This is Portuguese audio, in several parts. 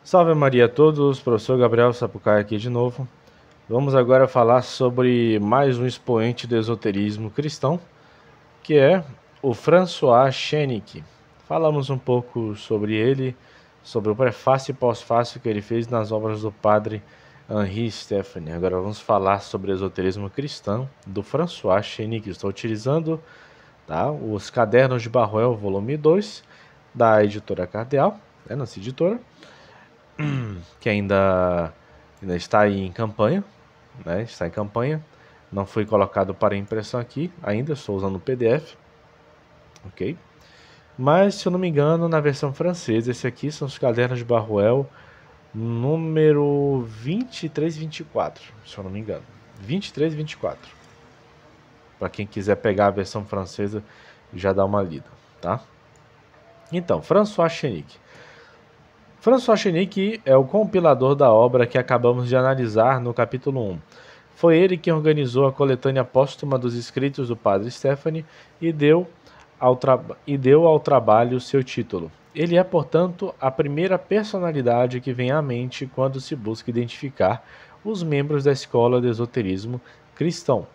Salve Maria a todos, professor Gabriel Sapucaia aqui de novo. Vamos agora falar sobre mais um expoente do esoterismo cristão, que é o François Chenick. Falamos um pouco sobre ele, sobre o prefácio e pós-fácio que ele fez nas obras do padre Henri Steffani. Agora vamos falar sobre esoterismo cristão do François Chenick. Estou utilizando os Cadernos de Barruel, volume 2, da editora Cardeal, nossa editora, que ainda está aí em campanha, né? Está em campanha. Não foi colocado para impressão aqui ainda, estou usando o PDF, ok? Mas, se eu não me engano, na versão francesa, esse aqui são os Cadernos de Barruel, número 23 e 24, se eu não me engano. 23 e 24. Para quem quiser pegar a versão francesa e já dar uma lida, tá? Então, François Chenick. François Chenick é o compilador da obra que acabamos de analisar no capítulo 1. Foi ele quem organizou a coletânea póstuma dos escritos do padre Steffani e deu ao trabalho seu título. Ele é, portanto, a primeira personalidade que vem à mente quando se busca identificar os membros da escola de esoterismo cristão.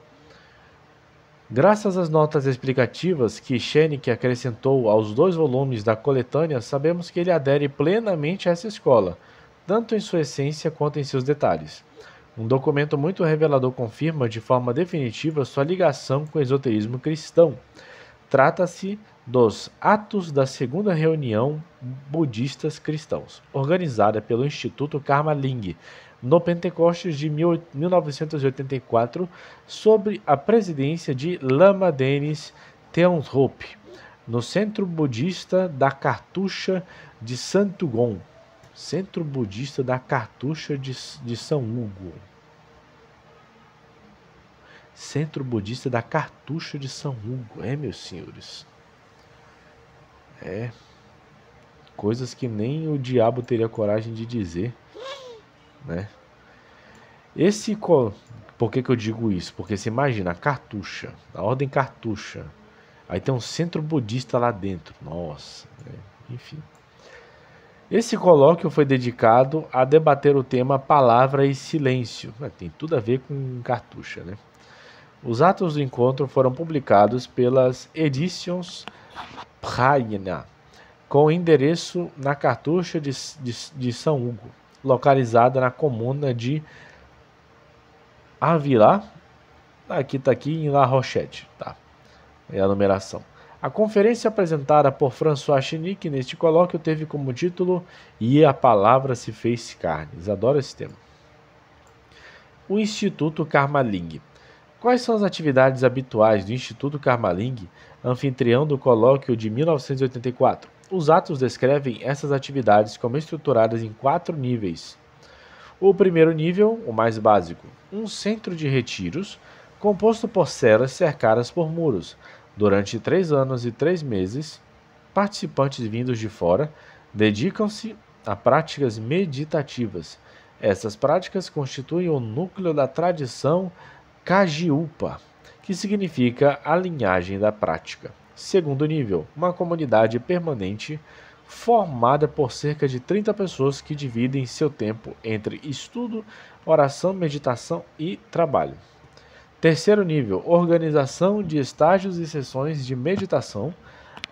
Graças às notas explicativas que Chenick acrescentou aos 2 volumes da coletânea, sabemos que ele adere plenamente a essa escola, tanto em sua essência quanto em seus detalhes. Um documento muito revelador confirma de forma definitiva sua ligação com o esoterismo cristão. Trata-se dos Atos da Segunda Reunião Budistas Cristãos, organizada pelo Instituto Karma Ling, no Pentecostes de 1984, sob a presidência de Lama Denis Teonrup, no Centro Budista da Cartucha de Santugon. Centro Budista da Cartucha de São Hugo. Centro Budista da Cartucha de São Hugo. Meus senhores. Coisas que nem o diabo teria coragem de dizer, né? Por que eu digo isso? Porque você imagina, a Cartucha, a Ordem Cartucha, aí tem um centro budista lá dentro. Nossa, enfim. Esse colóquio foi dedicado a debater o tema Palavra e Silêncio. Tem tudo a ver com Cartucha, né? Os atos do encontro foram publicados pelas Editions Praina, com endereço na Cartucha de São Hugo, localizada na comuna de Avila, aqui em La Rochette, tá? É a numeração. A conferência apresentada por François Chenick neste colóquio teve como título E a Palavra se fez carne. Adoro esse tema. O Instituto Karma Ling. Quais são as atividades habituais do Instituto Karma Ling, anfitrião do colóquio de 1984? Os atos descrevem essas atividades como estruturadas em 4 níveis. O primeiro nível, o mais básico, um centro de retiros composto por celas cercadas por muros. Durante 3 anos e 3 meses, participantes vindos de fora dedicam-se a práticas meditativas. Essas práticas constituem o núcleo da tradição Kajiupa, que significa a linhagem da prática. Segundo nível, uma comunidade permanente formada por cerca de 30 pessoas que dividem seu tempo entre estudo, oração, meditação e trabalho. Terceiro nível, organização de estágios e sessões de meditação,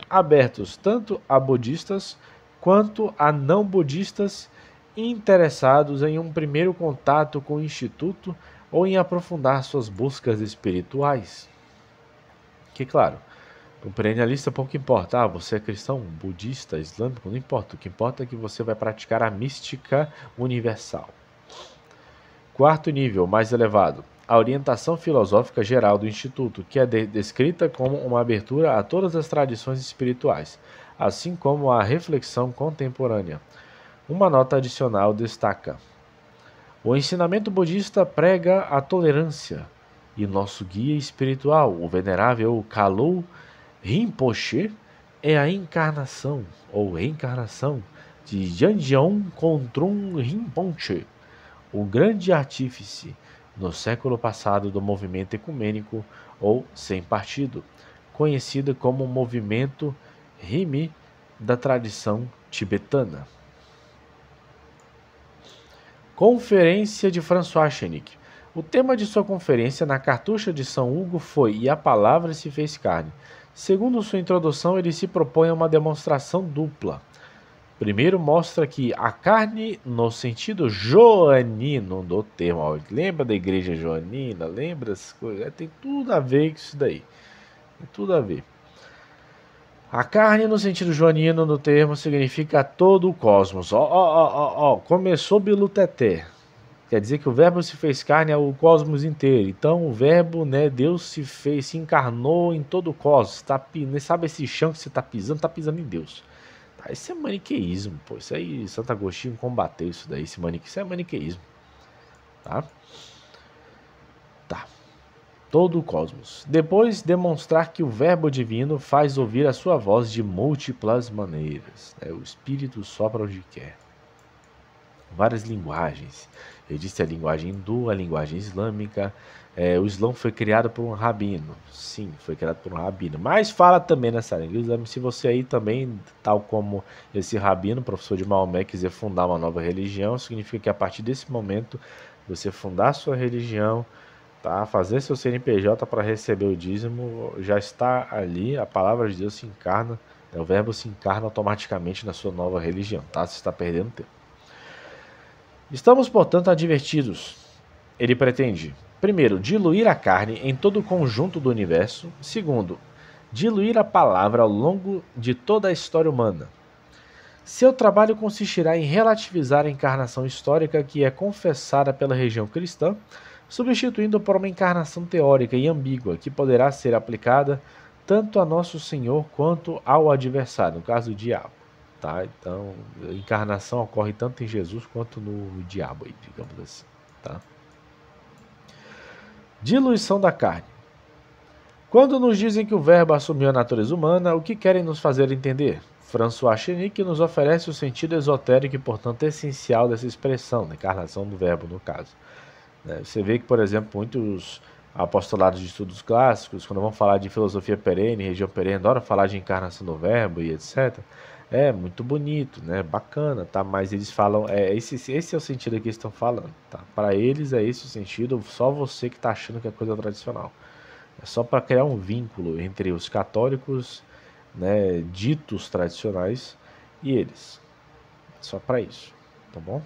abertos tanto a budistas quanto a não budistas interessados em um primeiro contato com o Instituto ou em aprofundar suas buscas espirituais. Que, claro, o perennialista pouco importa. Você é cristão, budista, islâmico, não importa. O que importa é que você vai praticar a mística universal. Quarto nível, mais elevado, a orientação filosófica geral do Instituto, que é descrita como uma abertura a todas as tradições espirituais, assim como a reflexão contemporânea. Uma nota adicional destaca: o ensinamento budista prega a tolerância, e nosso guia espiritual, o venerável Kalou Rinpoche, é a encarnação ou reencarnação de Yanjian Kongtrul Rinpoche, o grande artífice no século passado do movimento ecumênico ou sem partido, conhecido como movimento Rimi da tradição tibetana. Conferência de François Chenique. O tema de sua conferência na Cartucha de São Hugo foi "E a Palavra se fez carne". Segundo sua introdução, ele se propõe a uma demonstração dupla. Primeiro, mostra que a carne, no sentido joanino do termo, ó, lembra da igreja joanina? Lembra as coisas? Tem tudo a ver com isso daí. Tem tudo a ver. A carne, no sentido joanino do termo, significa todo o cosmos. Começou Biluteté. Quer dizer que o verbo se fez carne é o cosmos inteiro. Então o verbo, né, Deus se encarnou em todo o cosmos. Sabe esse chão que você está pisando em Deus. Tá, isso é maniqueísmo, pô. Isso aí, Santo Agostinho combateu isso daí, isso é maniqueísmo. Tá? Tá. Todo o cosmos. Depois, demonstrar que o verbo divino faz ouvir a sua voz de múltiplas maneiras. Né? O Espírito sopra onde quer. Várias linguagens. Ele disse a linguagem hindu, a linguagem islâmica. O Islã foi criado por um rabino. Sim, foi criado por um rabino. Mas fala também nessa língua islâmica. Se você aí também, tal como esse rabino, professor de Maomé, quiser fundar uma nova religião, significa que a partir desse momento, você fundar sua religião, tá? Fazer seu CNPJ para receber o dízimo, já está ali, a palavra de Deus se encarna, o verbo se encarna automaticamente na sua nova religião, tá? Você está perdendo tempo. Estamos, portanto, advertidos. Ele pretende, primeiro, diluir a carne em todo o conjunto do universo. Segundo, diluir a palavra ao longo de toda a história humana. Seu trabalho consistirá em relativizar a encarnação histórica que é confessada pela religião cristã, substituindo por uma encarnação teórica e ambígua que poderá ser aplicada tanto a Nosso Senhor quanto ao adversário, no caso do diabo. Tá? Então, a encarnação ocorre tanto em Jesus quanto no diabo, aí, digamos assim. Tá? Diluição da carne. Quando nos dizem que o verbo assumiu a natureza humana, o que querem nos fazer entender? François Chenique nos oferece o sentido esotérico e, portanto, essencial dessa expressão, da encarnação do verbo, no caso. Você vê que, por exemplo, muitos apostolados de estudos clássicos, quando vão falar de filosofia perene, região perene, adoram falar de encarnação do verbo e etc. É muito bonito, né? Bacana, tá? Mas eles falam, esse é o sentido que eles estão falando, tá? Para eles é esse o sentido, só você que está achando que é coisa tradicional. É só para criar um vínculo entre os católicos, né, ditos tradicionais, e eles. Só para isso, tá bom?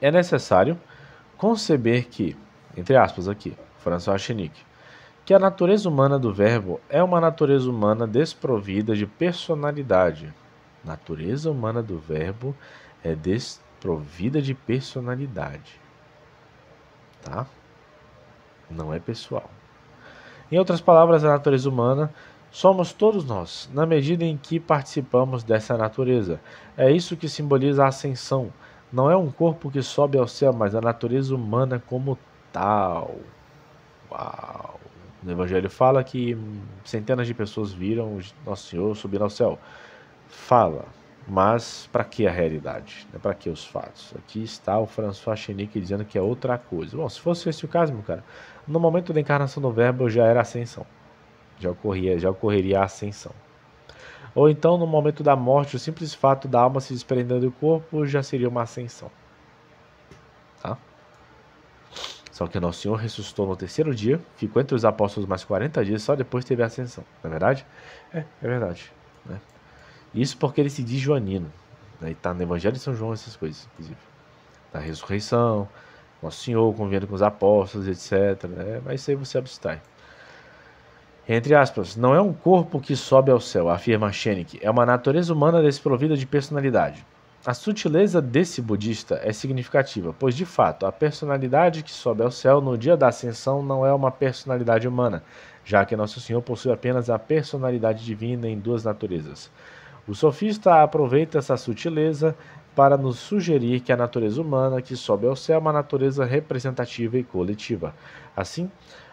É necessário conceber que, entre aspas aqui, François Chenique, que a natureza humana do verbo é uma natureza humana desprovida de personalidade. Natureza humana do verbo é desprovida de personalidade. Tá? Não é pessoal. Em outras palavras, a natureza humana somos todos nós, na medida em que participamos dessa natureza. É isso que simboliza a ascensão. Não é um corpo que sobe ao céu, mas a natureza humana como tal. Uau! No Evangelho fala que centenas de pessoas viram Nosso Senhor subir ao céu. Fala, mas para que a realidade? Para que os fatos? Aqui está o François Chenique dizendo que é outra coisa. Bom, se fosse esse o caso, meu cara, no momento da encarnação do verbo já era ascensão. Já ocorreria a ascensão. Ou então, no momento da morte, o simples fato da alma se desprendendo do corpo já seria uma ascensão. Tá? Só que Nosso Senhor ressuscitou no terceiro dia, ficou entre os apóstolos mais 40 dias, só depois teve a ascensão. Não é verdade? É verdade. Né? Isso porque ele se diz joanino. Né? E está no Evangelho de São João essas coisas, inclusive. Da ressurreição, Nosso Senhor convivendo com os apóstolos, etc. Né? Mas isso aí você abstrai. Entre aspas, não é um corpo que sobe ao céu, afirma Chenique, é uma natureza humana desprovida de personalidade. A sutileza desse budista é significativa, pois de fato a personalidade que sobe ao céu no dia da ascensão não é uma personalidade humana, já que Nosso Senhor possui apenas a personalidade divina em duas naturezas. O sofista aproveita essa sutileza para nos sugerir que a natureza humana que sobe ao céu é uma natureza representativa e coletiva. Assim,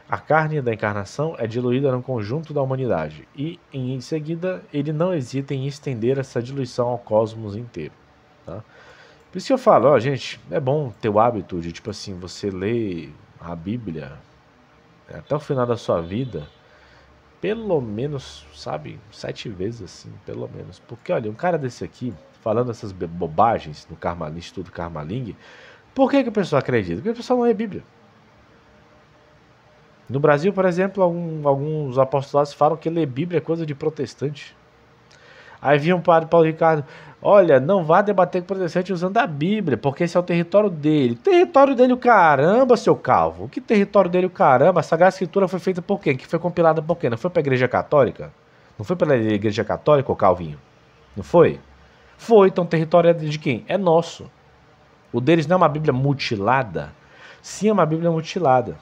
a carne da encarnação é diluída no conjunto da humanidade e, em seguida, ele não hesita em estender essa diluição ao cosmos inteiro. Tá? Por isso que eu falo, gente, é bom ter o hábito de, tipo assim, você ler a Bíblia até o final da sua vida, pelo menos, sabe, 7 vezes assim, pelo menos. Porque, olha, um cara desse aqui, falando essas bobagens no Instituto Carmaling, por que a pessoa acredita? Porque a pessoa não lê Bíblia. No Brasil, por exemplo, alguns apostolados falam que ler Bíblia é coisa de protestante. Aí vinha um padre Paulo Ricardo, olha, não vá debater com o protestante usando a Bíblia, porque esse é o território dele. Território dele o caramba, seu calvo. Que território dele o caramba? A Sagrada Escritura foi feita por quem? Que foi compilada por quem? Não foi para a Igreja Católica? Não foi pela Igreja Católica, ô Calvinho? Não foi? Foi, então o território é de quem? É nosso. O deles não é uma Bíblia mutilada? Sim, é uma Bíblia mutilada.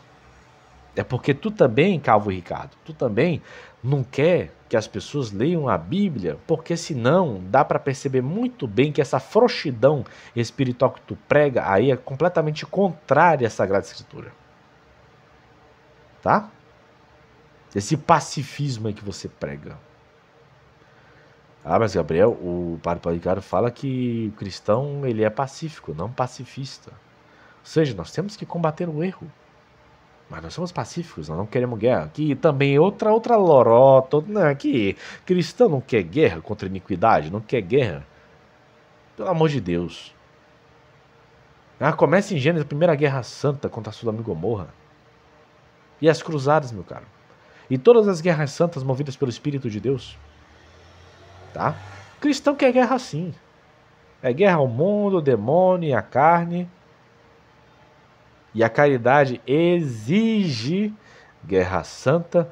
É porque tu também, Calvo Ricardo, tu também não quer que as pessoas leiam a Bíblia, porque senão dá para perceber muito bem que essa frouxidão espiritual que tu prega aí é completamente contrária à Sagrada Escritura. Tá? Esse pacifismo aí que você prega. Ah, mas Gabriel, o padre Paulo Ricardo fala que o cristão ele é pacífico, não pacifista. Ou seja, nós temos que combater o erro. Mas nós somos pacíficos, nós não queremos guerra. Aqui também outra lorota. Não, que cristão não quer guerra contra a iniquidade, não quer guerra. Pelo amor de Deus. Começa em Gênesis, a primeira guerra santa contra a Sodoma e Gomorra. E as cruzadas, meu caro. E todas as guerras santas movidas pelo Espírito de Deus. Tá? Cristão quer guerra sim. É guerra ao mundo, ao demônio e à carne. E a caridade exige guerra santa,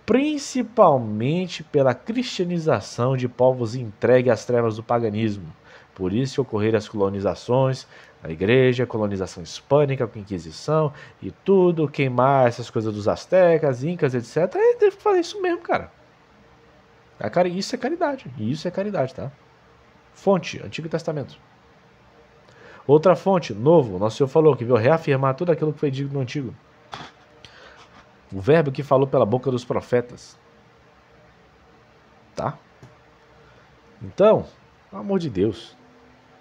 principalmente pela cristianização de povos entregues às trevas do paganismo. Por isso ocorreram as colonizações, a igreja, a colonização hispânica com a Inquisição e tudo, queimar essas coisas dos astecas, incas, etc. É, deve fazer isso mesmo, cara. Isso é caridade. Isso é caridade, tá? Fonte, Antigo Testamento. Outra fonte, Novo, Nosso Senhor falou que veio reafirmar tudo aquilo que foi dito no Antigo. O verbo que falou pela boca dos profetas. Tá? Então, pelo amor de Deus.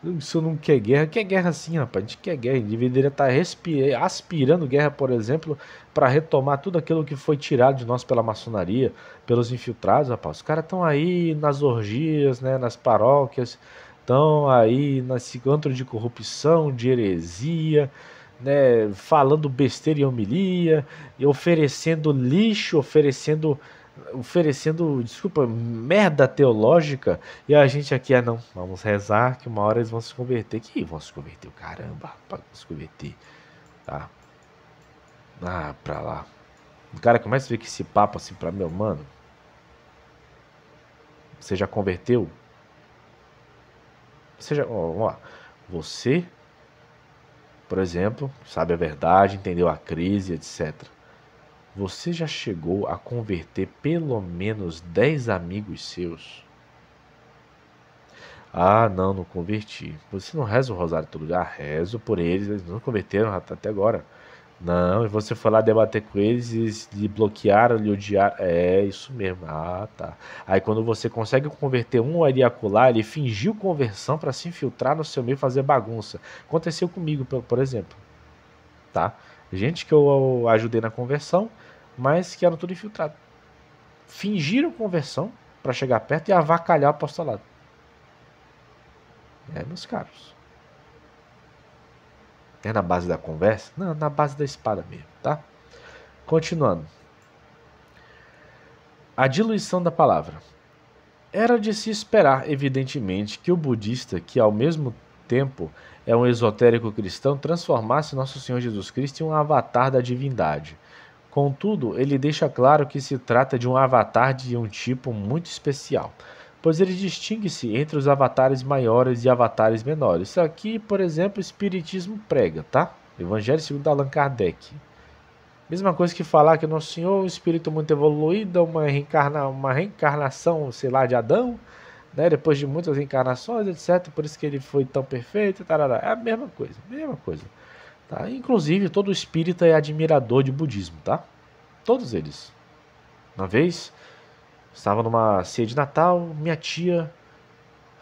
Isso não quer guerra. Quer guerra sim, rapaz. A gente quer guerra. A gente deveria estar aspirando guerra, por exemplo, para retomar tudo aquilo que foi tirado de nós pela maçonaria, pelos infiltrados, rapaz. Os caras estão aí nas orgias, né, nas paróquias, estão aí nesse antro de corrupção, de heresia, né, falando besteira e homilia, e oferecendo lixo, oferecendo, desculpa, merda teológica, e a gente aqui, não, vamos rezar que uma hora eles vão se converter. Que vão se converter? Caramba, vão se converter, tá? Pra lá. O cara começa a ver que esse papo assim pra meu mano, você já converteu? Você, por exemplo, sabe a verdade, entendeu a crise, etc. Você já chegou a converter pelo menos 10 amigos seus? Não converti. Você não reza o rosário todo dia? Rezo por eles não converteram até agora. Não, e você foi lá debater com eles e lhe bloquearam, lhe odiaram. É isso mesmo. Tá. Aí quando você consegue converter um ali e acolá, ele fingiu conversão para se infiltrar no seu meio e fazer bagunça. Aconteceu comigo, por exemplo. Tá? Gente que eu ajudei na conversão, mas que eram tudo infiltrado. Fingiram conversão para chegar perto e avacalhar o apostolado. Meus caros. É na base da conversa? Não, na base da espada mesmo, tá? Continuando. A diluição da palavra. Era de se esperar, evidentemente, que o budista, que ao mesmo tempo é um esotérico cristão, transformasse Nosso Senhor Jesus Cristo em um avatar da divindade. Contudo, ele deixa claro que se trata de um avatar de um tipo muito especial, pois ele distingue-se entre os avatares maiores e avatares menores. Isso aqui, por exemplo, o Espiritismo prega, tá? Evangelho segundo Allan Kardec. Mesma coisa que falar que Nosso Senhor é um espírito muito evoluído, uma reencarnação, sei lá, de Adão, né? Depois de muitas reencarnações, etc. Por isso que ele foi tão perfeito, tarará. É a mesma coisa, Tá? Inclusive, todo espírita é admirador de budismo, tá? Todos eles. Uma vez, estava numa ceia de Natal, minha tia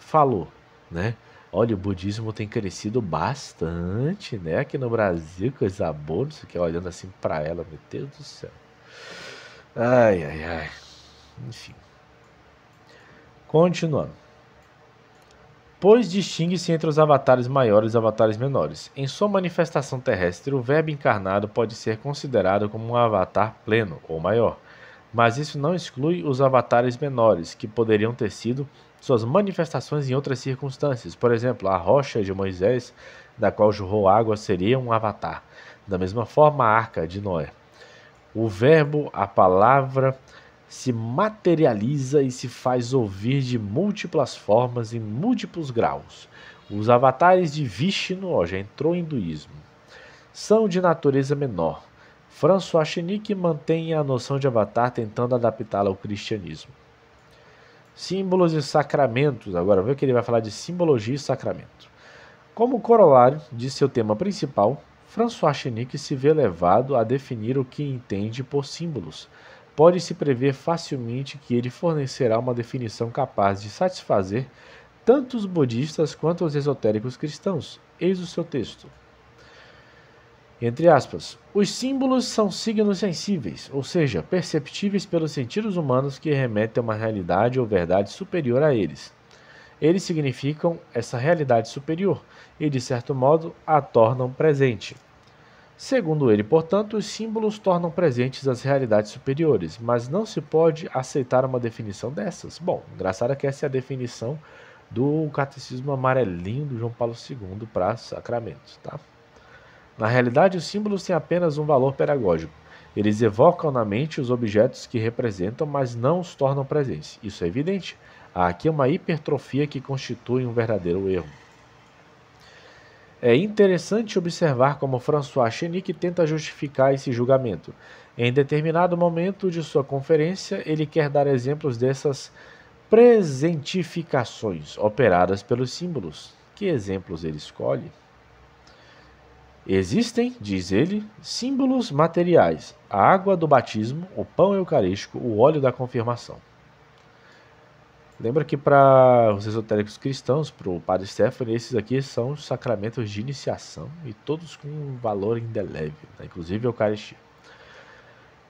falou, né? Olha, o budismo tem crescido bastante, né? Aqui no Brasil, coisa boa, não sei o que, olhando assim pra ela, meu Deus do céu. Ai. Enfim. Continuando. Pois distingue-se entre os avatares maiores e os avatares menores. Em sua manifestação terrestre, o Verbo encarnado pode ser considerado como um avatar pleno ou maior, mas isso não exclui os avatares menores, que poderiam ter sido suas manifestações em outras circunstâncias. Por exemplo, a rocha de Moisés, da qual jorrou água, seria um avatar. Da mesma forma, a arca de Noé. O Verbo, a palavra, se materializa e se faz ouvir de múltiplas formas em múltiplos graus. Os avatares de Vishnu, já entrou em hinduísmo, são de natureza menor. François Chenique mantém a noção de avatar tentando adaptá-la ao cristianismo. Símbolos e sacramentos. Agora vê que ele vai falar de simbologia e sacramento. Como corolário de seu tema principal, François Chenique se vê levado a definir o que entende por símbolos. Pode-se prever facilmente que ele fornecerá uma definição capaz de satisfazer tanto os budistas quanto os esotéricos cristãos. Eis o seu texto. Entre aspas, os símbolos são signos sensíveis, ou seja, perceptíveis pelos sentidos humanos que remetem a uma realidade ou verdade superior a eles. Eles significam essa realidade superior e, de certo modo, a tornam presente. Segundo ele, portanto, os símbolos tornam presentes as realidades superiores, mas não se pode aceitar uma definição dessas. Bom, engraçado é que essa é a definição do Catecismo Amarelinho do João Paulo II para sacramentos, tá? Na realidade, os símbolos têm apenas um valor pedagógico. Eles evocam na mente os objetos que representam, mas não os tornam presentes. Isso é evidente. Há aqui uma hipertrofia que constitui um verdadeiro erro. É interessante observar como François Chenique tenta justificar esse julgamento. Em determinado momento de sua conferência, ele quer dar exemplos dessas presentificações operadas pelos símbolos. Que exemplos ele escolhe? Existem, diz ele, símbolos materiais: a água do batismo, o pão eucarístico, o óleo da confirmação. Lembra que para os esotéricos cristãos, para o Padre Stefano, esses aqui são os sacramentos de iniciação e todos com um valor indelével, né? Inclusive a Eucaristia.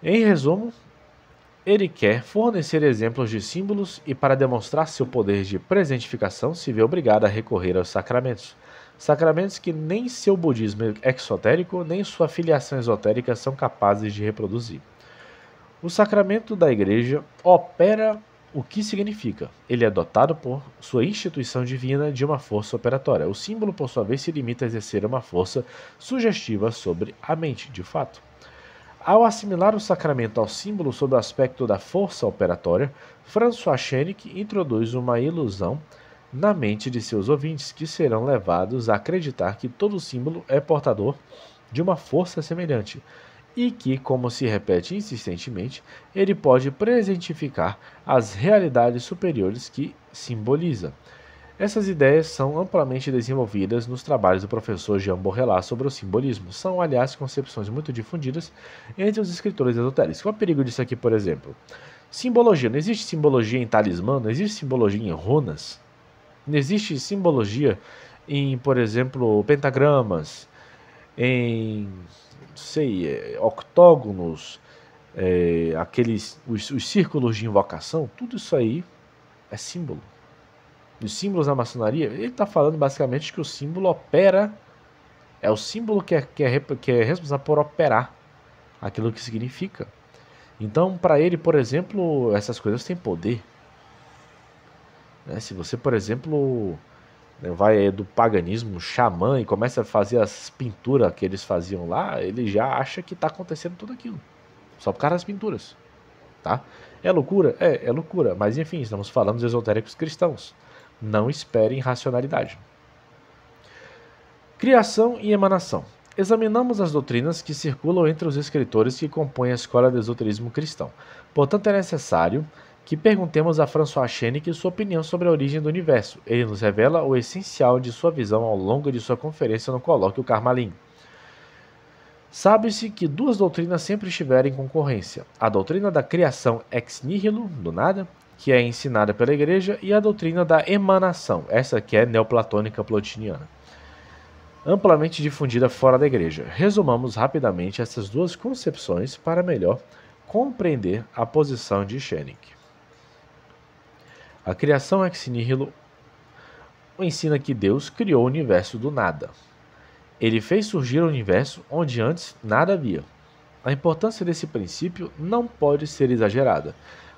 Em resumo, ele quer fornecer exemplos de símbolos e, para demonstrar seu poder de presentificação, se vê obrigado a recorrer aos sacramentos. Sacramentos que nem seu budismo exotérico, nem sua filiação esotérica são capazes de reproduzir. O sacramento da Igreja opera o que significa? Ele é dotado por sua instituição divina de uma força operatória. O símbolo, por sua vez, se limita a exercer uma força sugestiva sobre a mente, de fato. Ao assimilar o sacramento ao símbolo sob o aspecto da força operatória, François Chenique introduz uma ilusão na mente de seus ouvintes, que serão levados a acreditar que todo símbolo é portador de uma força semelhante, e que, como se repete insistentemente, ele pode presentificar as realidades superiores que simboliza. Essas ideias são amplamente desenvolvidas nos trabalhos do professor Jean Borrellat sobre o simbolismo. São, aliás, concepções muito difundidas entre os escritores esotéricos. Qual é o perigo disso aqui, por exemplo? Simbologia. Não existe simbologia em talismã, não existe simbologia em runas, não existe simbologia em, por exemplo, pentagramas, em octógonos, os círculos de invocação. Tudo isso aí é símbolo. Os símbolos da maçonaria, ele está falando basicamente que o símbolo opera, é o símbolo que é responsável por operar aquilo que significa. Então, para ele, por exemplo, essas coisas têm poder. Se você, por exemplo, vai do paganismo, xamã, e começa a fazer as pinturas que eles faziam lá, ele já acha que está acontecendo tudo aquilo. Só por causa das pinturas. Tá? É loucura? É loucura. Mas enfim, estamos falando dos esotéricos cristãos. Não esperem racionalidade. Criação e emanação. Examinamos as doutrinas que circulam entre os escritores que compõem a escola do esoterismo cristão. Portanto, é necessário que perguntemos a François Chenique sua opinião sobre a origem do universo. Ele nos revela o essencial de sua visão ao longo de sua conferência no Colóquio Carmalin. Sabe-se que duas doutrinas sempre estiveram em concorrência: a doutrina da criação ex nihilo, do nada, que é ensinada pela Igreja, e a doutrina da emanação, essa que é neoplatônica plotiniana, amplamente difundida fora da Igreja. Resumamos rapidamente essas duas concepções para melhor compreender a posição de Chenique. A criação ex nihilo ensina que Deus criou o universo do nada. Ele fez surgir o universo onde antes nada havia. A importância desse princípio não pode ser exagerada,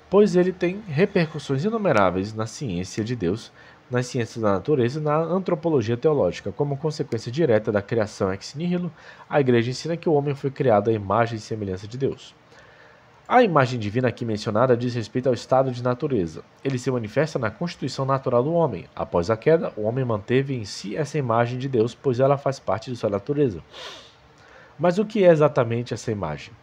pois ele tem repercussões inumeráveis na ciência de Deus, nas ciências da natureza e na antropologia teológica. Como consequência direta da criação ex nihilo, a Igreja ensina que o homem foi criado à imagem e semelhança de Deus. A imagem divina aqui mencionada diz respeito ao estado de natureza. Ele se manifesta na constituição natural do homem. Após a queda, o homem manteve em si essa imagem de Deus, pois ela faz parte de sua natureza. Mas o que é exatamente essa imagem?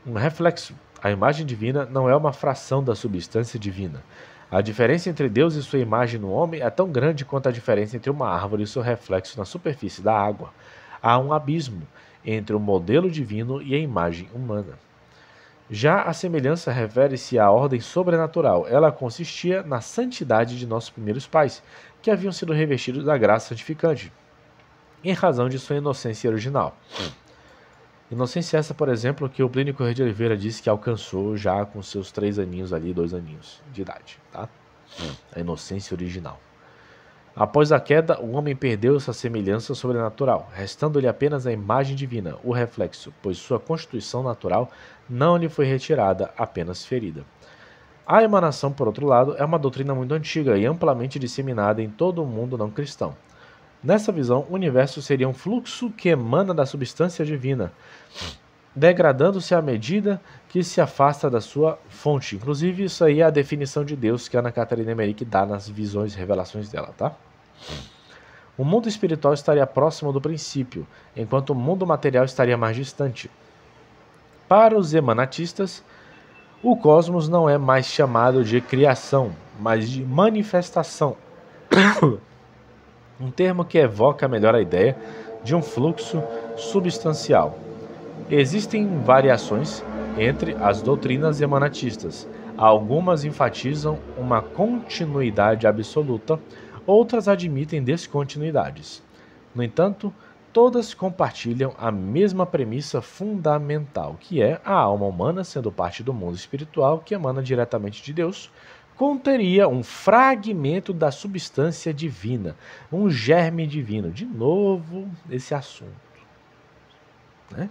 Um reflexo. A imagem divina não é uma fração da substância divina. A diferença entre Deus e sua imagem no homem é tão grande quanto a diferença entre uma árvore e seu reflexo na superfície da água. Há um abismo entre o modelo divino e a imagem humana. Já a semelhança refere-se à ordem sobrenatural. Ela consistia na santidade de nossos primeiros pais, que haviam sido revestidos da graça santificante, em razão de sua inocência original. Inocência essa, por exemplo, que o Plínio Corrêa de Oliveira disse que alcançou já com seus 3 aninhos ali, 2 aninhos de idade, tá? A inocência original. Após a queda, o homem perdeu essa semelhança sobrenatural, restando-lhe apenas a imagem divina, o reflexo, pois sua constituição natural não lhe foi retirada, apenas ferida. A emanação, por outro lado, é uma doutrina muito antiga e amplamente disseminada em todo o mundo não cristão. Nessa visão, o universo seria um fluxo que emana da substância divina, degradando-se à medida que se afasta da sua fonte. Inclusive, isso aí é a definição de Deus que a Ana Catarina Emmerich dá nas visões e revelações dela, tá? O mundo espiritual estaria próximo do princípio, enquanto o mundo material estaria mais distante. Para os emanatistas, o cosmos não é mais chamado de criação, mas de manifestação. Um termo que evoca melhor a ideia de um fluxo substancial. Existem variações entre as doutrinas emanatistas. Algumas enfatizam uma continuidade absoluta, outras admitem descontinuidades. No entanto, todas compartilham a mesma premissa fundamental, que é a alma humana, sendo parte do mundo espiritual que emana diretamente de Deus, conteria um fragmento da substância divina, um germe divino. De novo, esse assunto, né?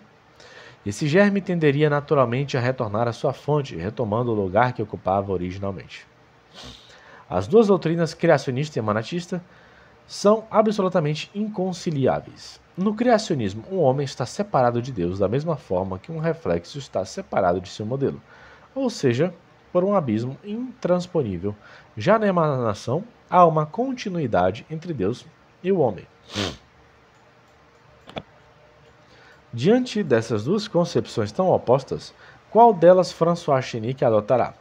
Esse germe tenderia naturalmente a retornar à sua fonte, retomando o lugar que ocupava originalmente. As duas doutrinas criacionista e emanatista são absolutamente inconciliáveis. No criacionismo, o homem está separado de Deus da mesma forma que um reflexo está separado de seu modelo, ou seja, por um abismo intransponível. Já na emanação, há uma continuidade entre Deus e o homem. Diante dessas duas concepções tão opostas, qual delas François Chenique adotará?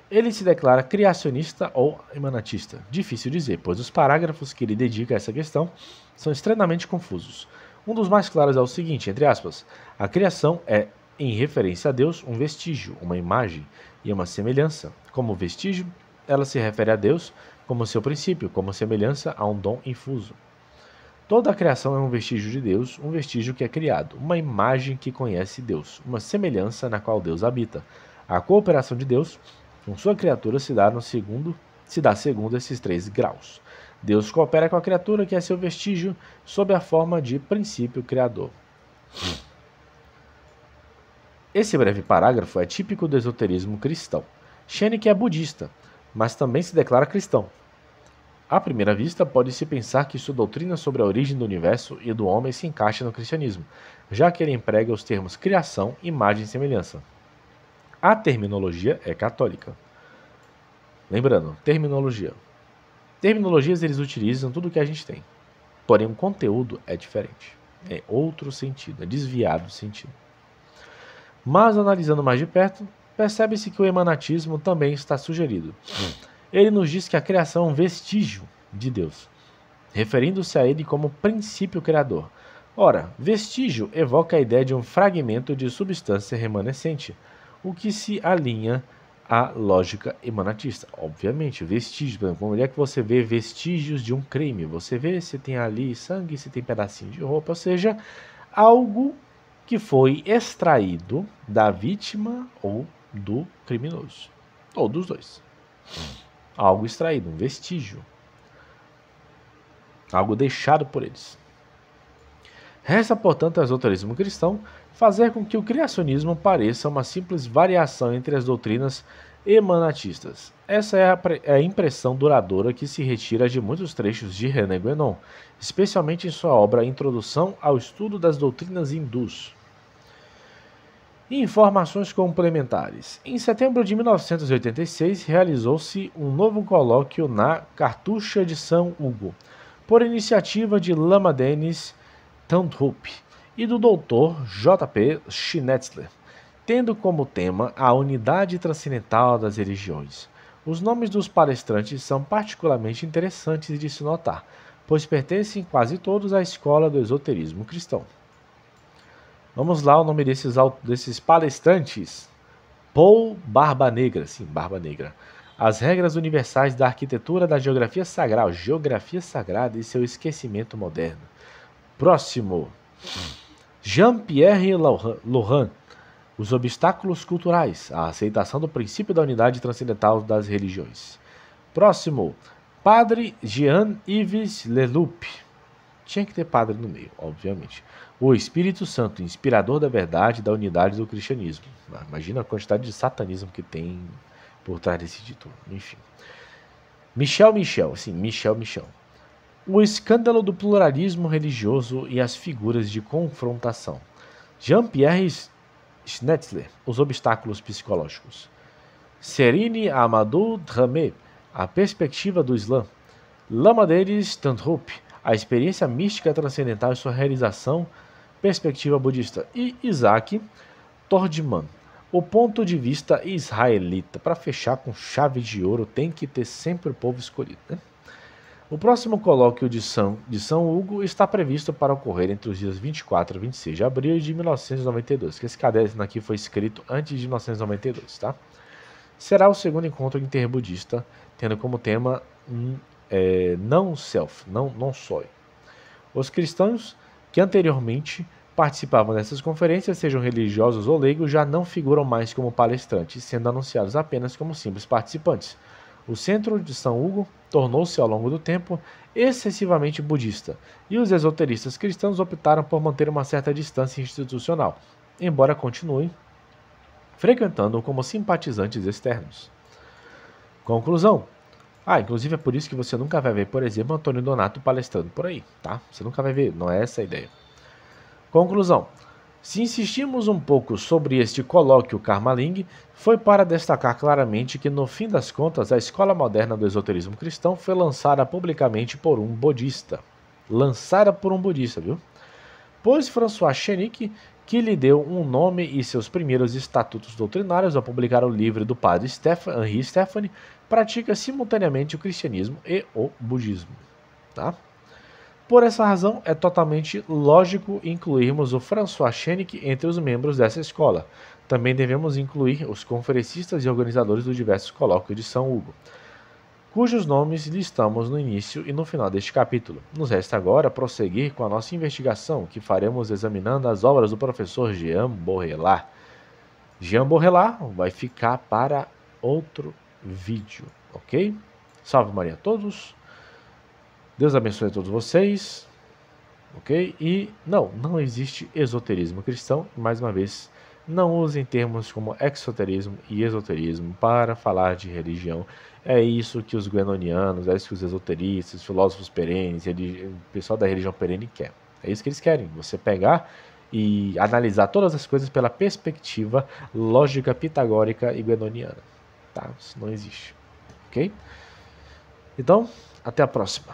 Ele se declara criacionista ou emanatista? Difícil dizer, pois os parágrafos que ele dedica a essa questão são extremamente confusos. Um dos mais claros é o seguinte, entre aspas, a criação é, em referência a Deus, um vestígio, uma imagem e uma semelhança. Como vestígio, ela se refere a Deus como seu princípio, como semelhança a um dom infuso. Toda a criação é um vestígio de Deus, um vestígio que é criado, uma imagem que conhece Deus, uma semelhança na qual Deus habita. A cooperação de Deus com sua criatura se dá segundo esses 3 graus. Deus coopera com a criatura, que é seu vestígio, sob a forma de princípio criador. Esse breve parágrafo é típico do esoterismo cristão. Chenique é budista, mas também se declara cristão. À primeira vista, pode-se pensar que sua doutrina sobre a origem do universo e do homem se encaixa no cristianismo, já que ele emprega os termos criação, imagem e semelhança. A terminologia é católica. Lembrando, terminologia. Terminologias eles utilizam tudo o que a gente tem, porém o conteúdo é diferente. É outro sentido, é desviado do sentido. Mas analisando mais de perto, percebe-se que o emanatismo também está sugerido. Ele nos diz que a criação é um vestígio de Deus, referindo-se a ele como princípio criador. Ora, vestígio evoca a ideia de um fragmento de substância remanescente, o que se alinha à lógica emanatista. Obviamente, vestígio, por exemplo, onde é que você vê vestígios de um crime? Você vê se tem ali sangue, se tem pedacinho de roupa, ou seja, algo que foi extraído da vítima ou do criminoso. Ou dos dois. Algo extraído, um vestígio. algo deixado por eles. Resta, portanto, ao esoterismo cristão fazer com que o criacionismo pareça uma simples variação entre as doutrinas emanatistas. Essa é a impressão duradoura que se retira de muitos trechos de René Guénon, especialmente em sua obra Introdução ao Estudo das Doutrinas Hindus. Informações complementares. Em setembro de 1986, realizou-se um novo colóquio na Cartucha de São Hugo, por iniciativa de Lama Denis Tandrup e do Dr. J.P. Schnetzler, tendo como tema a unidade transcendental das religiões. Os nomes dos palestrantes são particularmente interessantes de se notar, pois pertencem quase todos à escola do esoterismo cristão. Vamos lá, o nome desses palestrantes. Paul Barba Negra, sim, Barba Negra. As regras universais da arquitetura da geografia sagrada e seu esquecimento moderno. Próximo. Jean-Pierre Laurent. Os obstáculos culturais, a aceitação do princípio da unidade transcendental das religiões. Próximo. Padre Jean-Yves Leloup. Tinha que ter padre no meio, obviamente. O Espírito Santo, inspirador da verdade e da unidade do cristianismo. Imagina a quantidade de satanismo que tem por trás desse título. Enfim. Michel. O escândalo do pluralismo religioso e as figuras de confrontação. Jean-Pierre Schnetzler, os obstáculos psicológicos. Serine Amadou Dramé, a perspectiva do Islã. Lama Denis Tandrup, a experiência mística transcendental e sua realização, perspectiva budista. E Isaac Tordman, o ponto de vista israelita. Para fechar com chave de ouro, tem que ter sempre o povo escolhido, né? O próximo colóquio de São Hugo está previsto para ocorrer entre os dias 24 e 26 de abril de 1992, que esse caderno aqui foi escrito antes de 1992, tá? Será o segundo encontro interbudista, tendo como tema não self, não soy. Os cristãos que anteriormente participavam dessas conferências, sejam religiosos ou leigos, já não figuram mais como palestrantes, sendo anunciados apenas como simples participantes. O centro de São Hugo tornou-se, ao longo do tempo, excessivamente budista, e os esoteristas cristãos optaram por manter uma certa distância institucional, embora continuem frequentando-o como simpatizantes externos. Conclusão. Inclusive é por isso que você nunca vai ver, por exemplo, Antônio Donato palestrando por aí, tá? Você nunca vai ver, não é essa a ideia. Conclusão. Se insistimos um pouco sobre este colóquio Karmaling, foi para destacar claramente que, no fim das contas, a escola moderna do esoterismo cristão foi lançada publicamente por um budista. Viu? Pois François Chenique, que lhe deu um nome e seus primeiros estatutos doutrinários ao publicar o livro do padre Henri Stephanie, pratica simultaneamente o cristianismo e o budismo. Tá? Por essa razão, é totalmente lógico incluirmos o François Chenique entre os membros dessa escola. Também devemos incluir os conferencistas e organizadores dos diversos colóquios de São Hugo, cujos nomes listamos no início e no final deste capítulo. Nos resta agora prosseguir com a nossa investigação, que faremos examinando as obras do professor Jean Borrellat. Jean Borrellat vai ficar para outro vídeo, ok? Salve Maria a todos! Deus abençoe a todos vocês, ok? E não existe esoterismo cristão. Mais uma vez, não usem termos como exoterismo e esoterismo para falar de religião. É isso que os guenonianos, é isso que os esoteristas, filósofos perenes, o pessoal da religião perene quer. É isso que eles querem, você pegar e analisar todas as coisas pela perspectiva lógica pitagórica e guenoniana. Tá? Isso não existe, ok? Então, até a próxima.